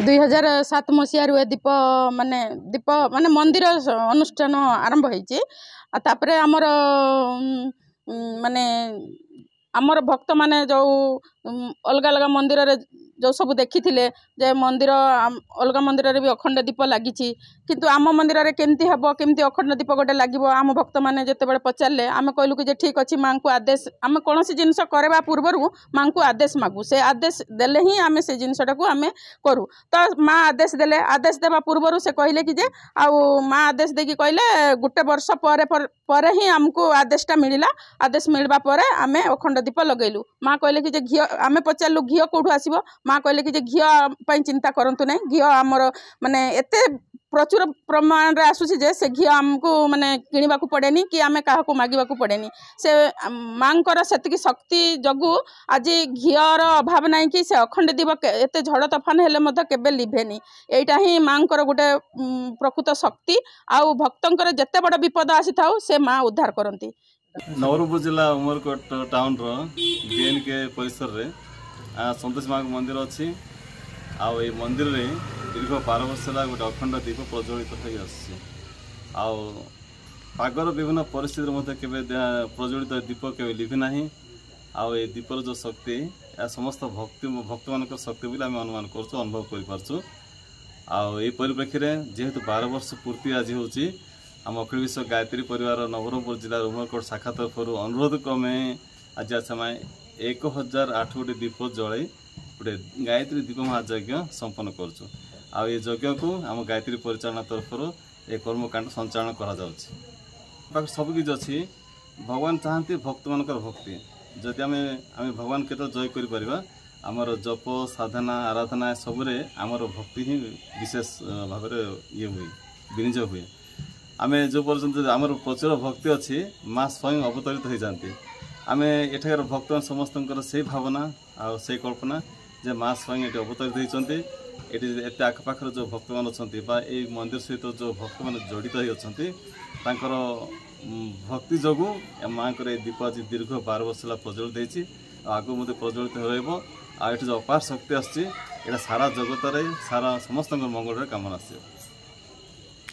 2007 मसीह दीप माने मंदिर अनुष्ठान आरंभ होपर आमर माने आमर भक्त माने जो अलग अलग मंदिर रे जो सब देखी जे मंदिर अलग मंदिर रे भी अखंड दीप लगी किंतु आम मंदिर रे केमती हम केमती अखंड दीप गोटे लगे आम भक्त मैंने जिते पचारे आम कहलु कि ठीक अच्छे माँ को आदेश आम कौन जिनस करवा पूर्वर माँ को आदेश मागू से आदेश देले ही आम से जिनसटा को आम करूँ तो माँ आदेश देले आदेश देवा पूर्वर से कहले कि जे आउ माँ आदेश देकी कहले गोटे वर्ष पर ही आमको आदेशटा मिलला आदेश मिलवा पर आम अखंड दीप लगेलु माँ कहले कि घी आम पचारू घी कौटू आसब माँ कहले कि घी चिंता करंतु नहीं घी आमर माने एते प्रचुर प्रमाण रे आसुची जे से घी आमको माने किनिबा को पड़ेनी कि आमे काहा को मागिबा को पड़ेनी से मांकर सेतिकी शक्ति जगु आज घीर अभाव नहीं कि से अखंड दीप एते झड़ तोफान हेले मध्य केबे लिभेनी एटा ही मांकर गोटे प्रकृत शक्ति आउ भक्तंकर जेते बड़ विपद आसी थाउ से माँ उद्धार करंती। नवरंगपुर जिला उमरकोट टाउन रो बीएनके परिसर रे संतोष माँ मंदिर अच्छी आउ ये मंदिर रे दीर्घ 12 वर्ष है गोटे अखंड दीप प्रज्वलित हो पागर विभिन्न परिस्थिति केवे प्रज्वलित दीप केवे लिभिना आउ ये दीपर जो शक्ति या समस्त भक्त मान शक्ति बोली आम अनुमान कर अनुभव कर परिप्रेक्षी में जेहेतु 12 वर्ष पूर्ति आज होची आम अखिल विश्व गायत्री परिवार नवरंगपुर जिला उमरकोट शाखा तरफ अनुरोध क्रमे आज आम 1008 गोटे दीप जल गोटे गायत्री दीप महायज्ञ संपन्न कर यज्ञ को आम गायत्री परिचालना तरफ ये कर्मकांड संचालन कर सब किसी अच्छी भगवान चाहती भक्त मान भक्ति जदि आम भगवान के जय कर आमर जप साधना आराधना सबुरे आमर भक्ति ही विशेष भाव ये हुए विनियोग हुए आम जो पर्यंत आमर प्रचुर भक्ति अच्छी माँ स्वयं अवतरित हो जाती आम एठार भक्त समस्त से भावना आ से कल्पना जे माँ स्वयं ये अवतरित होती एट आखपाखर जो भक्त मान अच्छा मंदिर सहित जो भक्त मान जड़ित होती भक्ति जगू माँ को दीप आज दीर्घ 12 वर्ष प्रज्वलित होती आगू मत प्रज्वलित रही जो अपार शक्ति आसी सारा जगत सारा समस्त मंगल कामना आस।